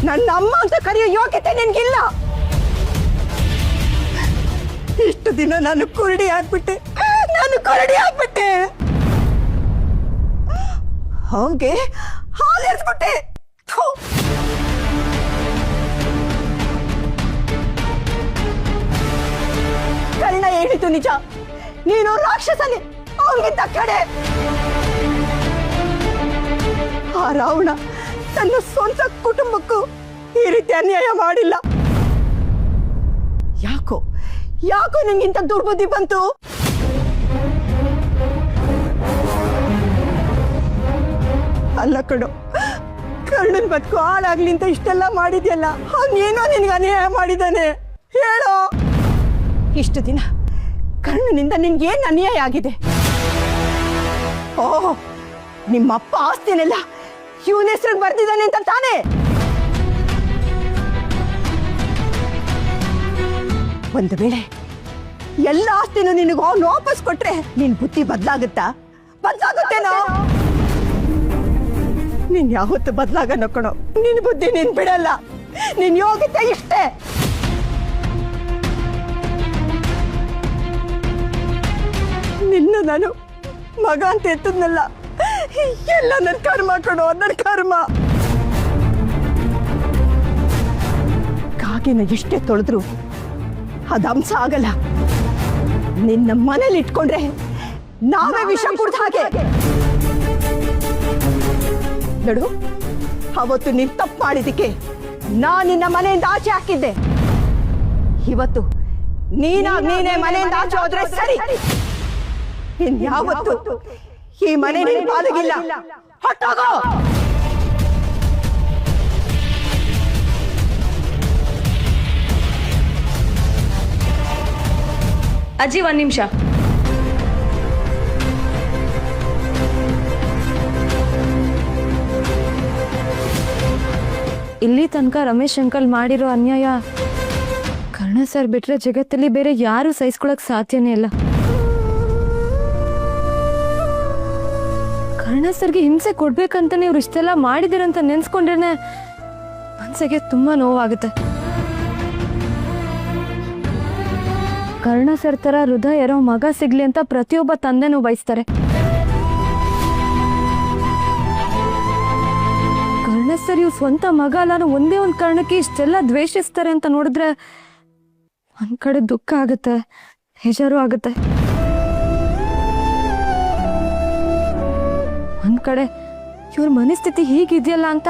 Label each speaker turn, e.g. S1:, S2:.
S1: ನನ್ನ ಅಮ್ಮ ಅಂತ ಕರೆಯೋ ಯೋಗ್ಯತೆ ನಿನ್ಗಿಲ್ಲ. ಇಷ್ಟು ದಿನ ನಾನು ಕುರುಡಿ ಆಗ್ಬಿಟ್ಟೆ. ಹೋಗೆ ಹಾಲೇರ್ಸ್ಬಿಟ್ಟೆ. ಕರ್ಣ ಹೇಳಿತು ನಿಜ, ನೀನು ರಾಕ್ಷಸನೇ, ಅವನಿಗಿಂತ ಕಡೆ. ಆ ರಾವಣ ತನ್ನ ಸ್ವಂತ ಕುಟುಂಬಕ್ಕೂ ಈ ರೀತಿ ಅನ್ಯಾಯ ಮಾಡಿಲ್ಲ. ಯಾಕೋ ನಿಂಗಿಂತ ದುರ್ಬುದ್ಧಿ ಬಂತು? ಅಲ್ಲ ಕಣೋ, ಕರ್ಣನ್ ಬದುಕು ಹಾಳಾಗ್ಲಿ ಅಂತ ಇಷ್ಟೆಲ್ಲ ಮಾಡಿದ್ಯಲ್ಲ, ಅವನೇನೋ ನಿನ್ಗೆ ಅನ್ಯಾಯ ಮಾಡಿದಾನೆ ಹೇಳೋ. ಇಷ್ಟು ದಿನ ಕರ್ಣನಿಂದ ನಿನ್ಗೇನ್ ಅನ್ಯಾಯ ಆಗಿದೆ? ಓಹ್, ನಿಮ್ಮಪ್ಪ ಆಸ್ತಿನೆಲ್ಲ ಇವನ ಹೆಸರಿಗೆ ಬರ್ತಿದ್ದಾನೆ ಅಂತ ತಾನೇ? ಒಂದು ವೇಳೆ ಎಲ್ಲ ಆಸ್ತಿನೂ ನಿನಗೆ ಅವನು ವಾಪಸ್ ಕೊಟ್ರೆ ನಿನ್ ಬುದ್ಧಿ ಬದಲಾಗುತ್ತೇನೋ? ನೀನ್ ಯಾವತ್ತು ಬದಲಾಗನೋ ಕಣೋ. ನಿನ್ ಬುದ್ಧಿ ನೀನ್ ಬಿಡಲ್ಲ. ನಿನ್ ಯೋಗ್ಯತೆ ಇಷ್ಟೇ. ನಿನ್ನ ನಾನು ಮಗ ಅಂತ ಎತ್ತದ್ನಲ್ಲ, ಎಲ್ಲ ನನ್ನ ಕರ್ಮ ಕಣೋ, ನನ್ನ ಕರ್ಮ. ಕಾಗಿನ ಎಷ್ಟೇ ತೊಳೆದ್ರು ಅದು ಅಂಶ ಆಗಲ್ಲ. ನಿನ್ನ ಮನೇಲಿ ಇಟ್ಕೊಂಡ್ರೆ ನಾವೇ ವಿಷ ಕುಡ್ದ ಹಾಗೆ. ನೋಡು, ಅವತ್ತು ನೀನ್ ತಪ್ಪು ಮಾಡಿದಕ್ಕೆ ನಾನ್ ನಿನ್ನ ಮನೆಯಿಂದ ಆಚೆ ಹಾಕಿದ್ದೆ. ಇವತ್ತು ನೀನೇ ಮನೆಯಿಂದ ಆಚೆ ಹೋದ್ರೆ ಸರಿ. ಇನ್ಯಾವತ್ತು ಈ ಮನೆ ನಿನ್ ಪಾಲಿಗಿಲ್ಲ. ಹೊಟ್ಟೋಗೋ.
S2: ಅಜ್ಜಿ, ಒಂದ್ ನಿಮಿಷ. ಇಲ್ಲಿ ತನಕ ರಮೇಶ್ ಅಂಕಲ್ ಮಾಡಿರೋ ಅನ್ಯಾಯ ಕರ್ಣ ಸರ್ ಬಿಟ್ರೆ ಜಗತ್ತಲ್ಲಿ ಬೇರೆ ಯಾರು ಸಹಿಸ್ಕೊಳಕ್ ಸಾಧ್ಯನೇ ಇಲ್ಲ. ಕರ್ಣ ಸರ್ಗೆ ಹಿಂಸೆ ಕೊಡ್ಬೇಕಂತಾನೆ ಇವ್ರು ಇಷ್ಟೆಲ್ಲ ಮಾಡಿದಿರಂತ ನೆನ್ಸ್ಕೊಂಡ್ರೇನೆ ಮನ್ಸಿಗೆ ತುಂಬಾ ನೋವಾಗುತ್ತೆ. ಕರ್ಣ ಸರ್ ತರ ಹೃದಯ ಇರೋ ಮಗ ಸಿಗ್ಲಿ ಅಂತ ಪ್ರತಿಯೊಬ್ಬ ತಂದೆನೂ ಬಯಸ್ತಾರೆ. ಕರ್ಣ ಸರ್ ಇವ್ ಸ್ವಂತ ಮಗ ಅಲ್ಲ, ಒಂದೇ ಒಂದ್ ಕಾರಣಕ್ಕೆ ಇಷ್ಟೆಲ್ಲ ದ್ವೇಷಿಸ್ತಾರೆ ಅಂತ ನೋಡಿದ್ರೆ ಒಂದ್ ಕಡೆ ದುಃಖ ಆಗುತ್ತೆ, ಬೇಜಾರು ಆಗುತ್ತೆ. ಒಂದ್ ಕಡೆ ಇವ್ರ ಮನಸ್ಥಿತಿ ಹೀಗಿದೆಯಲ್ಲ ಅಂತ